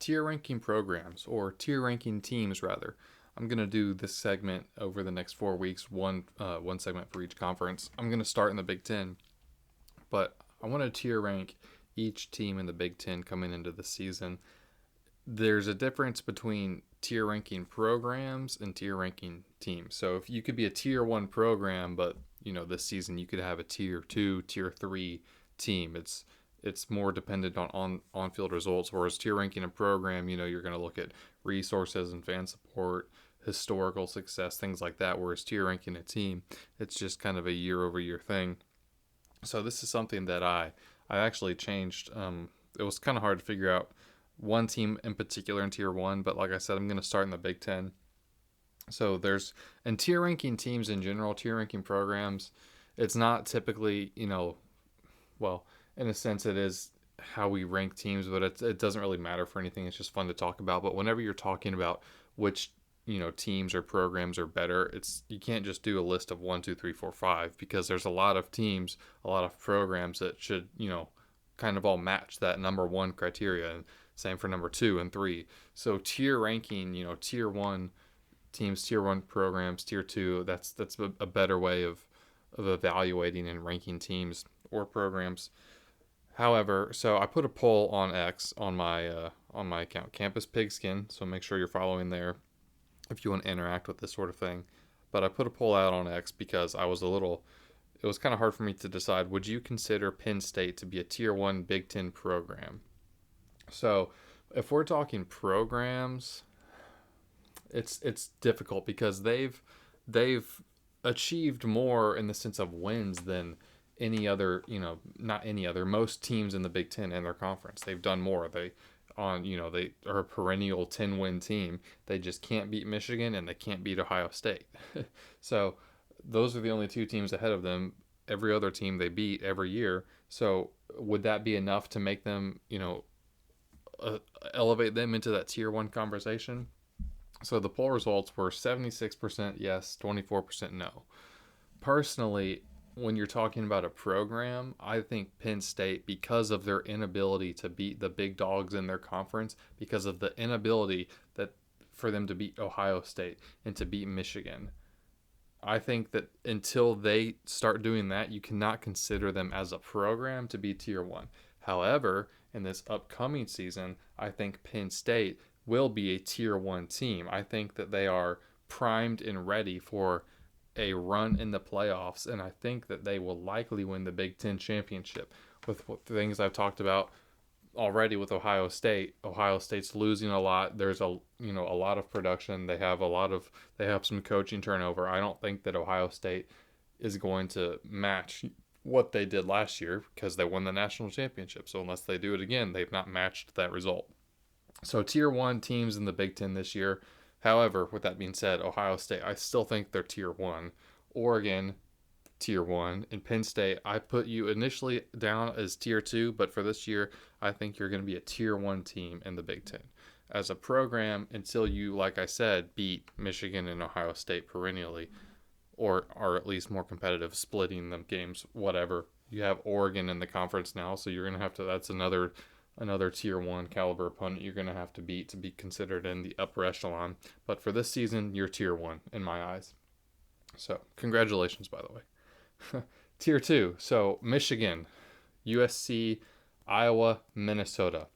tier ranking programs or tier ranking teams rather. I'm gonna do this segment over the next 4 weeks, one segment for each conference. I'm gonna start in the Big Ten, but I want to tier rank each team in the Big Ten coming into the season. There's a difference between tier ranking programs and tier ranking teams. So if you could be a tier one program, but this season you could have a tier two, tier three team. It's more dependent on field results. Whereas tier ranking a program, you're going to look at resources and fan support, historical success, things like that. Whereas tier ranking a team, it's just kind of a year over year thing. So this is something that I actually changed. It was kind of hard to figure out one team in particular in tier one, but like I said, I'm going to start in the Big Ten. So there's and tier ranking teams in general, tier ranking programs. It's not typically, well, in a sense, it is how we rank teams, but it doesn't really matter for anything. It's just fun to talk about. But whenever you're talking about which teams or programs are better, you can't just do a list of 1, 2, 3, 4, 5 because there's a lot of teams, a lot of programs that should kind of all match that number one criteria, and same for number two and three. So tier ranking, tier one teams, tier one programs, tier two. That's a better way of evaluating and ranking teams or programs. However, so I put a poll on X on my account, Campus Pigskin. So make sure you're following there if you want to interact with this sort of thing. But I put a poll out on X because it was kind of hard for me to decide, would you consider Penn State to be a tier one Big Ten program? So if we're talking programs, it's difficult because they've achieved more in the sense of wins than any other, not any other, most teams in the Big Ten in their conference. They've done more. They are a perennial 10-win team. They just can't beat Michigan and they can't beat Ohio State. So those are the only two teams ahead of them. Every other team they beat every year. So would that be enough to make them, elevate them into that tier one conversation? So the poll results were 76% yes, 24% no. Personally, when you're talking about a program, I think Penn State, because of their inability to beat the big dogs in their conference, because of the inability that for them to beat Ohio State and to beat Michigan, I think that until they start doing that, you cannot consider them as a program to be tier one. However, in this upcoming season, I think Penn State will be a tier one team. I think that they are primed and ready for a run in the playoffs, and I think that they will likely win the Big Ten championship. With things I've talked about already with Ohio State, Ohio State's losing a lot. There's a lot of production. They have some coaching turnover. I don't think that Ohio State is going to match what they did last year because they won the national championship. So unless they do it again, they've not matched that result. So tier one teams in the Big Ten this year. However, with that being said, Ohio State, I still think they're tier one. Oregon, tier one. And Penn State, I put you initially down as tier two, but for this year, I think you're going to be a tier one team in the Big Ten. As a program, until you, like I said, beat Michigan and Ohio State perennially, or are at least more competitive, splitting them games, whatever. You have Oregon in the conference now, so you're going to have to, that's another tier one caliber opponent you're going to have to beat to be considered in the upper echelon. But for this season, you're tier one in my eyes. So congratulations, by the way. Tier two. So Michigan, USC, Iowa, Minnesota.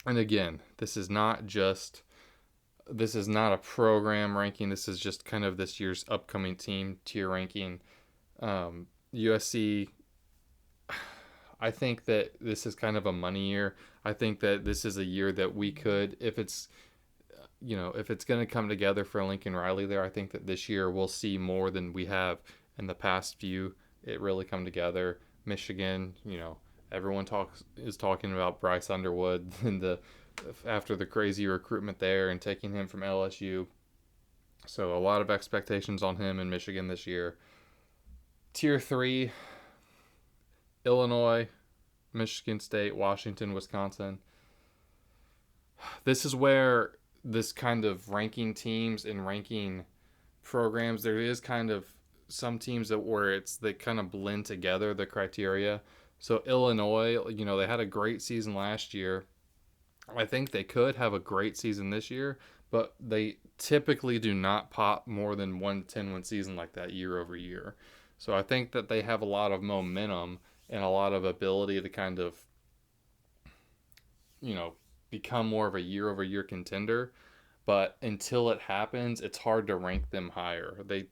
And again, this is not a program ranking. This is just kind of this year's upcoming team tier ranking. USC, I think that this is kind of a money year. I think that this is a year that we could, if it's going to come together for Lincoln Riley there, I think that this year we'll see more than we have in the past few. It really come together. Michigan, everyone is talking about Bryce Underwood and after the crazy recruitment there and taking him from LSU. So a lot of expectations on him in Michigan this year. Tier 3, Illinois, Michigan State, Washington, Wisconsin. This is where this kind of ranking teams and ranking programs, there is kind of some teams where they kind of blend together the criteria. So Illinois, they had a great season last year. I think they could have a great season this year, but they typically do not pop more than 110 season like that year over year. So I think that they have a lot of momentum and a lot of ability to kind of, you know, become more of a year over year contender. But until it happens, it's hard to rank them higher. They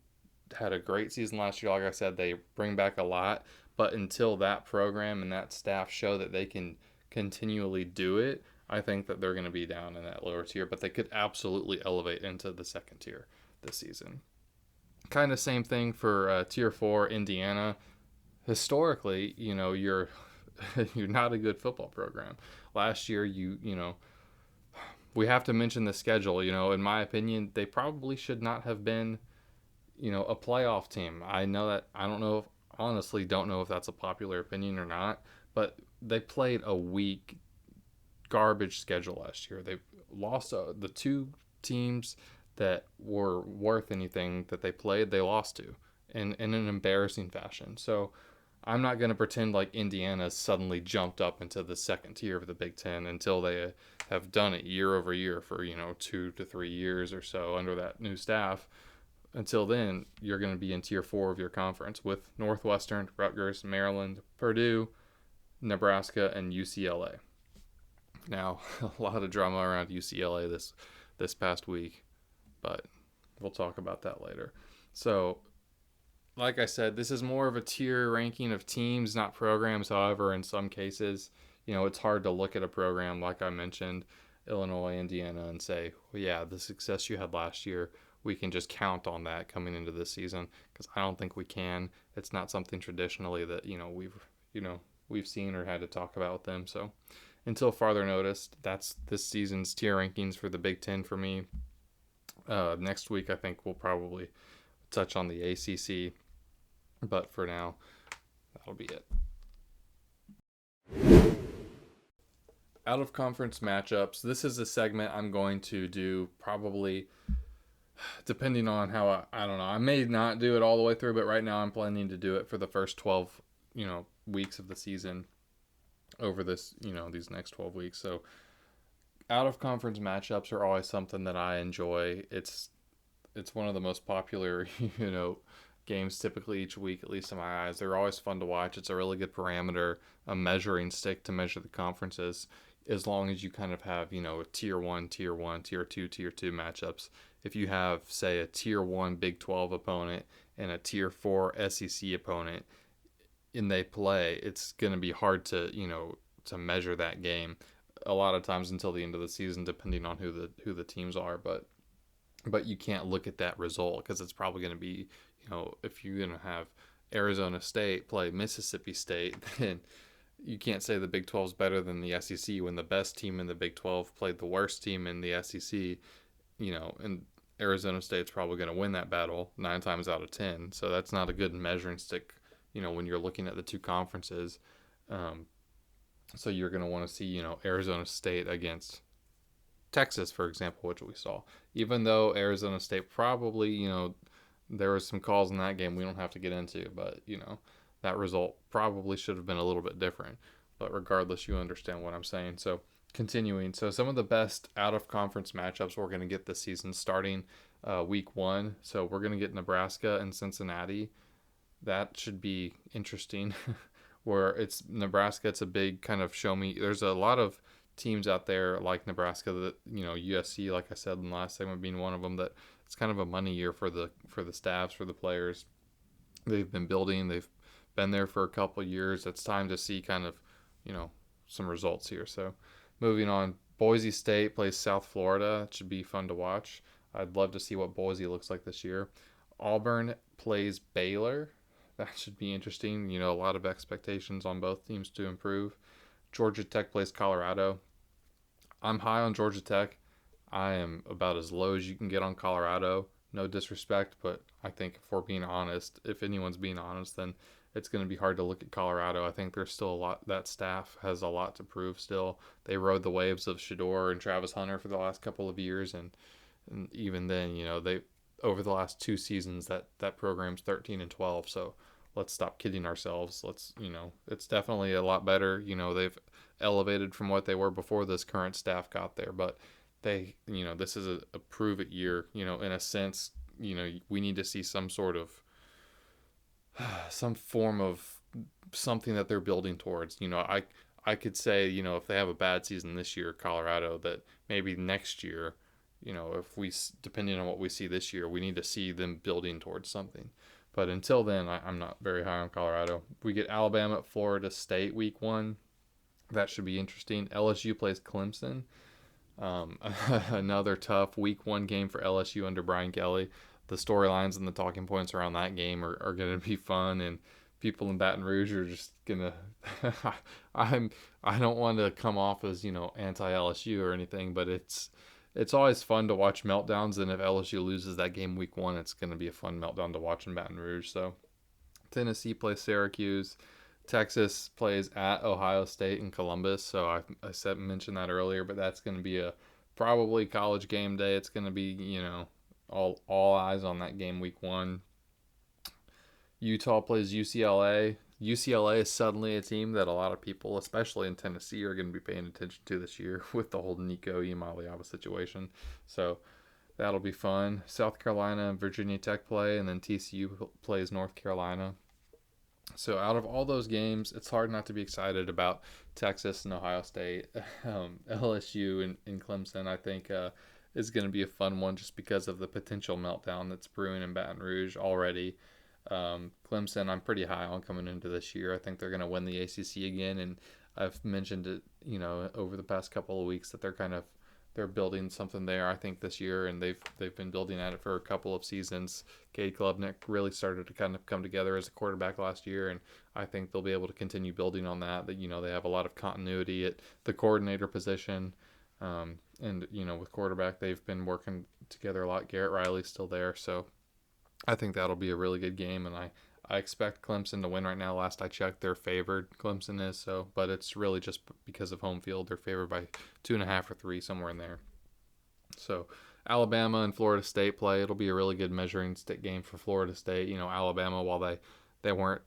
had a great season last year. Like I said, they bring back a lot. But until that program and that staff show that they can continually do it, I think that they're going to be down in that lower tier. But they could absolutely elevate into the second tier this season. Kind of same thing for tier four, Indiana. Historically, you're you're not a good football program. Last year, we have to mention the schedule. In my opinion, they probably should not have been, a playoff team. I know that I don't know if honestly don't know if that's a popular opinion or not, but they played a weak garbage schedule last year. They lost the two teams that were worth anything that they played. They lost to in an embarrassing fashion. So I'm not going to pretend like Indiana suddenly jumped up into the second tier of the Big Ten until they have done it year over year for 2 to 3 years or so under that new staff. Until then, you're going to be in tier four of your conference with Northwestern, Rutgers, Maryland, Purdue, Nebraska, and UCLA. Now, a lot of drama around UCLA this past week, but we'll talk about that later. So, like I said, this is more of a tier ranking of teams, not programs. However, in some cases, it's hard to look at a program like I mentioned, Illinois, Indiana, and say, well, yeah, the success you had last year, we can just count on that coming into this season, because I don't think we can. It's not something traditionally that we've seen or had to talk about with them. So until farther notice, that's this season's tier rankings for the Big Ten for me. Next week, I think we'll probably touch on the ACC, but for now, that'll be it. Out of conference matchups. This is a segment I'm going to do probably depending on how I don't know. I may not do it all the way through, but right now I'm planning to do it for the first 12, weeks of the season over these next 12 weeks. So out of conference matchups are always something that I enjoy. It's one of the most popular, games typically each week, at least in my eyes. They're always fun to watch. It's a really good parameter, a measuring stick to measure the conferences, as long as you kind of have, a tier 1, tier 1, tier 2, tier 2 matchups. If you have, say, a tier 1 Big 12 opponent and a tier 4 SEC opponent and they play, it's going to be hard to, to measure that game a lot of times until the end of the season, depending on who the teams are. But you can't look at that result because it's probably going to be, if you're going to have Arizona State play Mississippi State, then you can't say the Big 12 is better than the SEC when the best team in the Big 12 played the worst team in the SEC, and Arizona State's probably going to win that battle 9 times out of 10. So that's not a good measuring stick, when you're looking at the two conferences. So you're going to want to see, Arizona State against Texas, for example, which we saw. Even though Arizona State probably, there was some calls in that game we don't have to get into, but, that result probably should have been a little bit different. But regardless, you understand what I'm saying. So continuing. So some of the best out-of-conference matchups we're going to get this season starting week 1. So we're going to get Nebraska and Cincinnati. That should be interesting. Where it's Nebraska, it's a big kind of show me. There's a lot of teams out there like Nebraska that, USC, like I said in the last segment, being one of them, that it's kind of a money year for the staffs, for the players. They've been building. They've been there for a couple of years. It's time to see kind of, some results here. So moving on, Boise State plays South Florida. It should be fun to watch. I'd love to see what Boise looks like this year. Auburn plays Baylor. That should be interesting. A lot of expectations on both teams to improve. Georgia Tech plays Colorado. I'm high on Georgia Tech. I am about as low as you can get on Colorado. No disrespect, but I think if we're being honest, if anyone's being honest, then it's going to be hard to look at Colorado. I think there's still a lot, that staff has a lot to prove still. They rode the waves of Shedeur and Travis Hunter for the last couple of years, and even then, they over the last 2 seasons that program's 13-12. So let's stop kidding ourselves. It's definitely a lot better. They've elevated from what they were before this current staff got there, but this is a prove it year. In a sense, we need to see some sort of some form of something that they're building towards. I could say, if they have a bad season this year, Colorado, that maybe next year, if depending on what we see this year, we need to see them building towards something. But until then, I'm not very high on Colorado. We get Alabama at Florida State week 1. That should be interesting. LSU plays Clemson. Another tough week 1 game for LSU under Brian Kelly. The storylines and the talking points around that game are going to be fun, and people in Baton Rouge are just gonna. I don't want to come off as anti LSU or anything, but it's always fun to watch meltdowns, and if LSU loses that game week 1, it's going to be a fun meltdown to watch in Baton Rouge. So Tennessee plays Syracuse. Texas plays at Ohio State in Columbus. So I mentioned that earlier, but that's going to be a probably college game day. It's going to be all eyes on that game week 1. Utah plays UCLA. UCLA is suddenly a team that a lot of people, especially in Tennessee, are going to be paying attention to this year with the whole Nico Iamaleava situation. So that'll be fun. South Carolina and Virginia Tech play, and then TCU plays North Carolina. So out of all those games, it's hard not to be excited about Texas and Ohio State. LSU and Clemson, I think, is going to be a fun one just because of the potential meltdown that's brewing in Baton Rouge already. Clemson, I'm pretty high on coming into this year. I think they're going to win the ACC again, and I've mentioned it, over the past couple of weeks that they're building something there. I think this year, and they've been building at it for a couple of seasons. Cade Klubnik really started to kind of come together as a quarterback last year, and I think they'll be able to continue building on that. That they have a lot of continuity at the coordinator position, and with quarterback they've been working together a lot. Garrett Riley's still there, so I think that'll be a really good game, and I expect Clemson to win right now. Last I checked, they're favored. Clemson is, but it's really just because of home field. They're favored by 2.5 or 3, somewhere in there. So Alabama and Florida State play. It'll be a really good measuring stick game for Florida State. Alabama, while they weren't,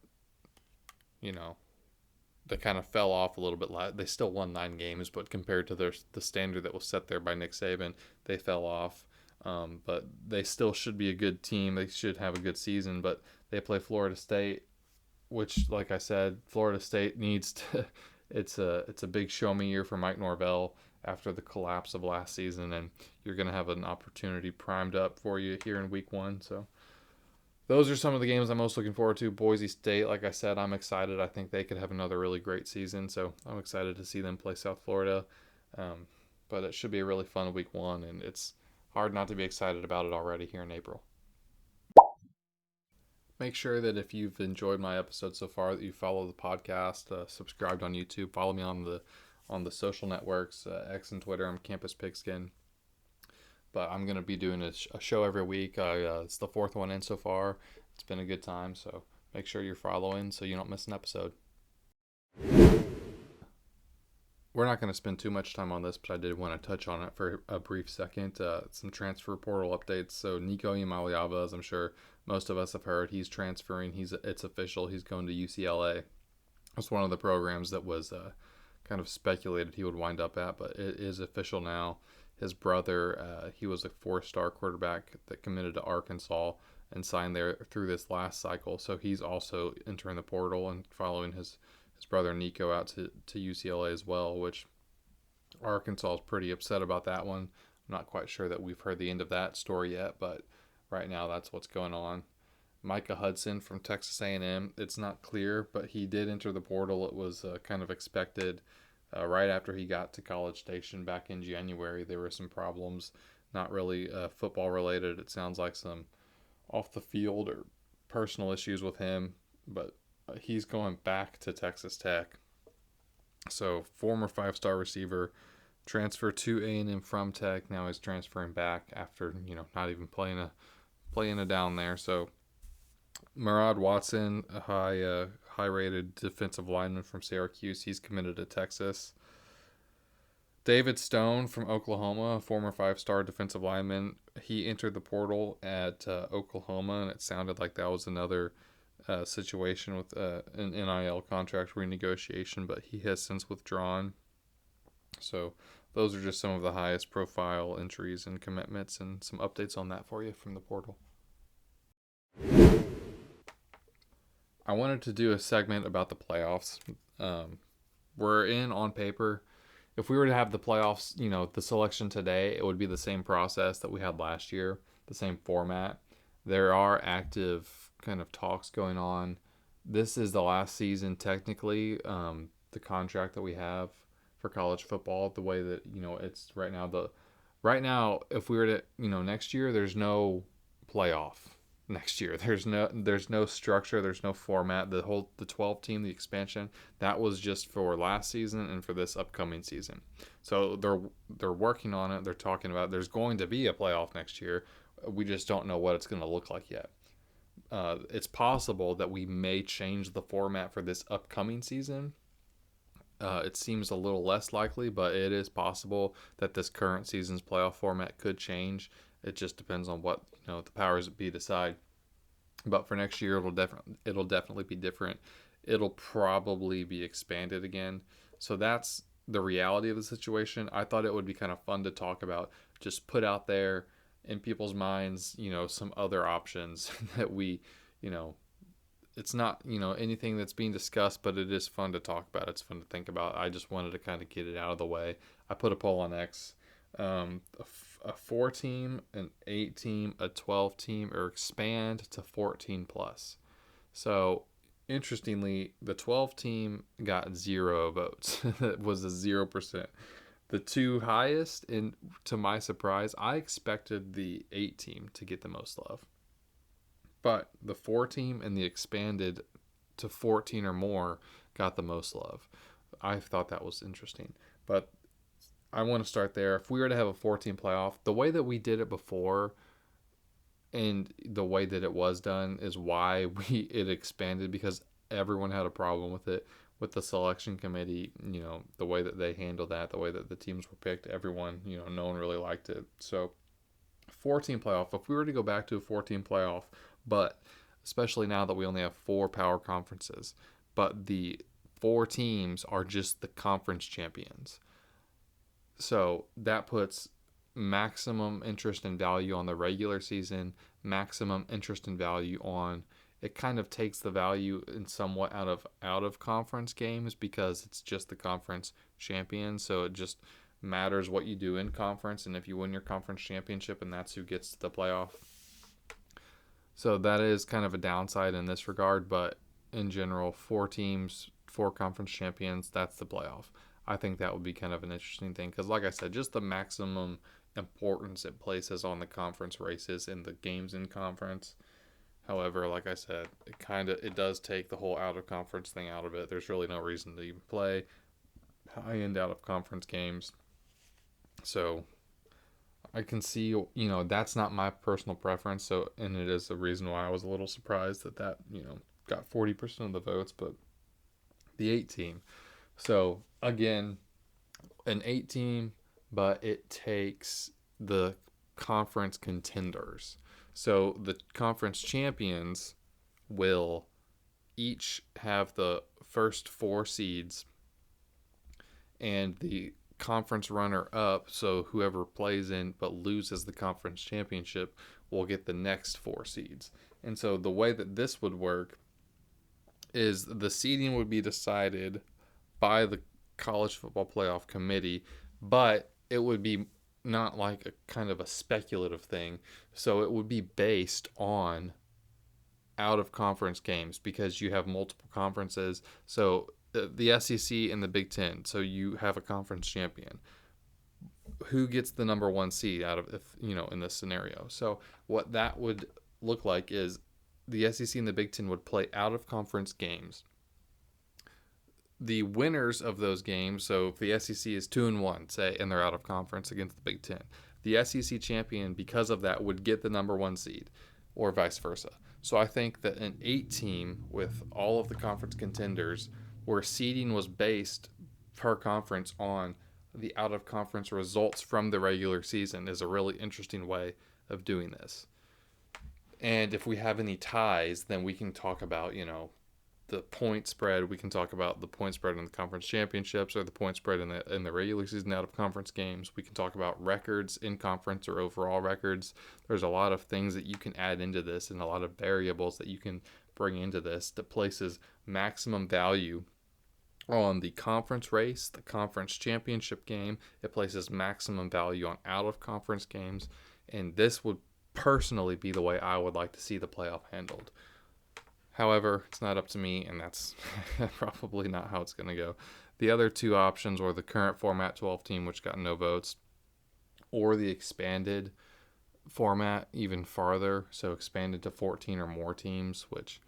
they kind of fell off a little bit. They still won 9 games, but compared to the standard that was set there by Nick Saban, they fell off. But they still should be a good team. They should have a good season, but they play Florida State, which, like I said, Florida State needs to. It's a big show me year for Mike Norvell after the collapse of last season, and you're going to have an opportunity primed up for you here in week 1. So those are some of the games I'm most looking forward to. Boise State, like I said, I'm excited. I think they could have another really great season, so I'm excited to see them play South Florida. But it should be a really fun week 1, and it's hard not to be excited about it already here in April. Make sure that if you've enjoyed my episode so far, that you follow the podcast, subscribed on YouTube, follow me on the social networks, X and Twitter. I'm Campus Pigskin. But I'm going to be doing a show every week. It's the 4th one in so far. It's been a good time, so make sure you're following so you don't miss an episode. We're not going to spend too much time on this, but I did want to touch on it for a brief second. Some transfer portal updates. So Nico Iamaleava, as I'm sure most of us have heard, he's transferring. It's official. He's going to UCLA. It's one of the programs that was kind of speculated he would wind up at, but it is official now. His brother, he was a 4-star quarterback that committed to Arkansas and signed there through this last cycle. So he's also entering the portal and following his brother Nico out to UCLA as well, which Arkansas is pretty upset about that one. I'm not quite sure that we've heard the end of that story yet, but right now that's what's going on. Micah Hudson from Texas A&M, it's not clear, but he did enter the portal. It was kind of expected right after he got to College Station back in January. There were some problems, not really football related. It sounds like some off the field or personal issues with him, but he's going back to Texas Tech. So former 5-star receiver, transfer to A&M from Tech. Now he's transferring back after not even playing a down there. So Murad Watson, a high rated defensive lineman from Syracuse, he's committed to Texas. David Stone from Oklahoma, a former 5-star defensive lineman, he entered the portal at Oklahoma, and it sounded like that was another situation with an NIL contract renegotiation, but he has since withdrawn. So those are just some of the highest profile entries and commitments, and some updates on that for you from the portal. I wanted to do a segment about the playoffs. We're in on paper. If we were to have the playoffs, the selection today, it would be the same process that we had last year, the same format. There are active kind of talks going on. This is the last season, technically, the contract that we have for college football, the way that, it's right now. Right now, if we were to, next year, there's no playoff next year. There's no structure, there's no format. The 12 team, the expansion, that was just for last season and for this upcoming season. So they're working on it. They're talking about there's going to be a playoff next year. We just don't know what it's going to look like yet. It's possible that we may change the format for this upcoming season. It seems a little less likely, but it is possible that this current season's playoff format could change. It just depends on what the powers that be decide. But for next year, it'll definitely be different. It'll probably be expanded again. So that's the reality of the situation. I thought it would be kind of fun to talk about, just put out there in people's minds, some other options that we, it's not, anything that's being discussed, but it is fun to talk about. It's fun to think about. I just wanted to kind of get it out of the way. I put a poll on X. A 4-team, an 8-team, a 12-team, or expand to 14 plus. So, interestingly, the 12-team got 0 votes. It was a 0%. The two highest, and to my surprise, I expected the 8-team to get the most love. But the 4-team and the expanded to 14 or more got the most love. I thought that was interesting. But I want to start there. If we were to have a 14 playoff, the way that we did it before and the way that it was done is why it expanded, because everyone had a problem with it, with the selection committee, the way that they handled that, the way that the teams were picked, everyone, no one really liked it. So 14 playoff, if we were to go back to a 14 playoff, but especially now that we only have 4 power conferences, but the 4 teams are just the conference champions. So that puts maximum interest and value on the regular season, maximum interest and value on, it kind of takes the value in somewhat out of conference games, because it's just the conference champion. So it just matters what you do in conference, and if you win your conference championship, and that's who gets to the playoff. So that is kind of a downside in this regard, but in general, 4 teams, 4 conference champions, that's the playoff. I think that would be kind of an interesting thing, because like I said, just the maximum importance it places on the conference races and the games in conference. However, like I said, it does take the whole out of conference thing out of it. There's really no reason to even play high end out of conference games. So I can see, that's not my personal preference. So, and it is the reason why I was a little surprised that got 40% of the votes, but the 8-team. So again, an 8-team, but it takes the conference contenders. So the conference champions will each have the first 4 seeds, and the conference runner up, so whoever plays in but loses the conference championship, will get the next 4 seeds. And so the way that this would work is the seeding would be decided by the college football playoff committee, but it would be not like a kind of a speculative thing. So it would be based on out of conference games, because you have multiple conferences. So the SEC and the Big Ten. So you have a conference champion. Who gets the number 1 seed out of, in this scenario? So what that would look like is the SEC and the Big Ten would play out of conference games. The winners of those games, so if the SEC is 2-1, say, and they're out of conference against the Big Ten, the SEC champion, because of that, would get the number 1 seed, or vice versa. So I think that an 8-team with all of the conference contenders, where seeding was based per conference on the out of conference results from the regular season, is a really interesting way of doing this. And if we have any ties, then we can talk about, the point spread. We can talk about the point spread in the conference championships or the point spread in the regular season out of conference games. We can talk about records in conference or overall records. There's a lot of things that you can add into this and a lot of variables that you can bring into this that places maximum value on the conference race, the conference championship game. It places maximum value on out of conference games. And this would personally be the way I would like to see the playoff handled. However, it's not up to me, and that's probably not how it's going to go. The other two options were the current format 12 team, which got no votes, or the expanded format even farther, so expanded to 14 or more teams, which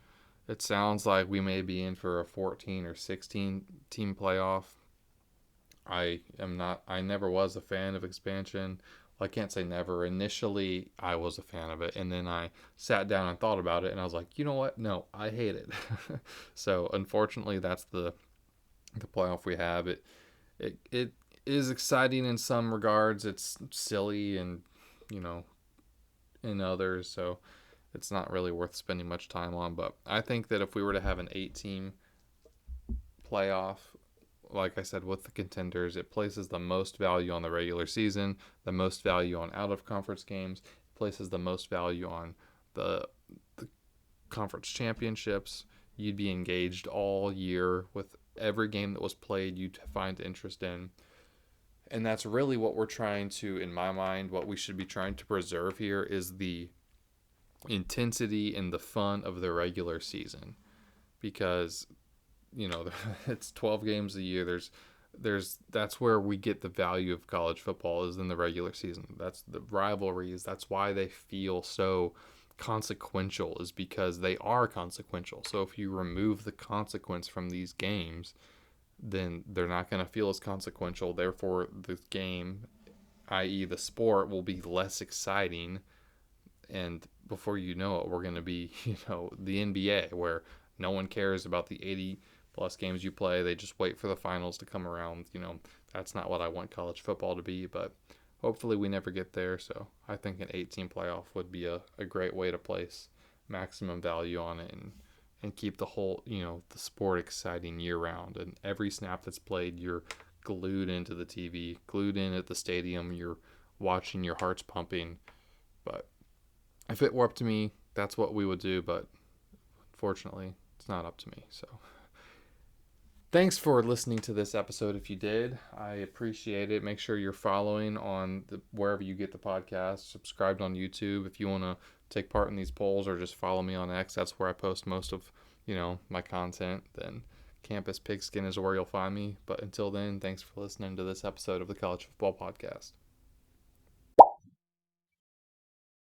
it sounds like we may be in for a 14 or 16 team playoff. I never was a fan of expansion. Well, I can't say never. Initially, I was a fan of it, and then I sat down and thought about it, and I was like, you know what? No, I hate it. So, unfortunately, that's the playoff we have. It is exciting in some regards. It's silly and, in others, so it's not really worth spending much time on. But I think that if we were to have an 8-team playoff, like I said, with the contenders, it places the most value on the regular season, the most value on out-of-conference games, it places the most value on the conference championships. You'd be engaged all year with every game that was played. You'd find interest in. And that's really what we're trying to, in my mind, what we should be trying to preserve here is the intensity and the fun of the regular season. Because it's 12 games a year. That's where we get the value of college football is in the regular season. That's the rivalries. That's why they feel so consequential, is because they are consequential. So if you remove the consequence from these games, then they're not going to feel as consequential. Therefore, the game, i.e. the sport, will be less exciting. And before you know it, we're going to be, the NBA, where no one cares about the 80 plus games you play. They just wait for the finals to come around. That's not what I want college football to be, but hopefully we never get there. So I think an 8-team playoff would be a great way to place maximum value on it and keep the whole, the sport exciting year round. And every snap that's played, you're glued into the TV, glued in at the stadium. You're watching, your heart's pumping. But if it were up to me, that's what we would do. But fortunately, it's not up to me. So thanks for listening to this episode. If you did, I appreciate it. Make sure you're following on wherever you get the podcast, subscribed on YouTube. If you want to take part in these polls, or just follow me on X, that's where I post most of, my content. Then Campus Pigskin is where you'll find me. But until then, thanks for listening to this episode of the College Football Podcast.